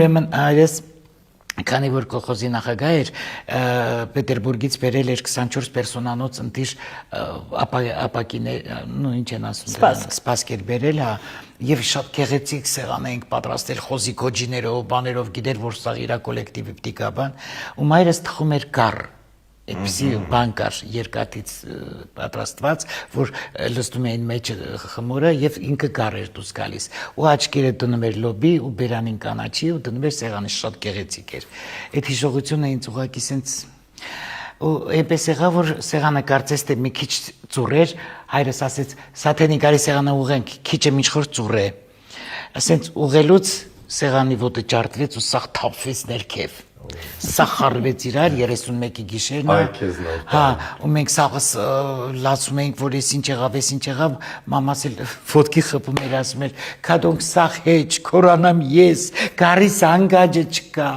Ուրեմն այրես քանի որ կողոզի նախագահ էր Պետերբուրգից բերել էր 24 պերսոնանոց ընտիր ապակիներ, նու ինչ են ասում, սպասքեր բերել, հա, եւ շատ գեղեցիկ սեղան էինք պատրաստել խոզի քոջիներով, բաներով, գիտեր որ սա իր կոլեկտիվի պիտի բան, ու մայրս թխում էր կառ, այդպիսի բան կար երկաթից պատրաստված, որ լստում էին մեջ խմորը եւ ինքը կառ էր դուրս գալիս, ու աչքերը դնում էր լոբի ու բերանին կանաչի ու դնում էր սեղանը շատ գեղեցիկ էր, այդ հիշողությունը ինձ ուղղակի սենց ու այնպես եղավ որ սեղանը կարծես թե մի քիչ ծուռ էր, հայրս ասեց սաթենի կարի սեղանը ուղենք, քիչը միջխոր ծուռ է, ասենց ուղելուց սեղանի ոտը ջարդվեց ու սաղ թափվեց ներքև, սաղ խառնվեց իրար 31-ի գիշերն, հա, ու մենք սաղս լացում էինք, որ ես ինչ եղավ, մամաս էլ ոտքի խփում էր, ասում էր, քադոնք սաղ հեչ, կորանամ ես, կարիս անգաջը չկա։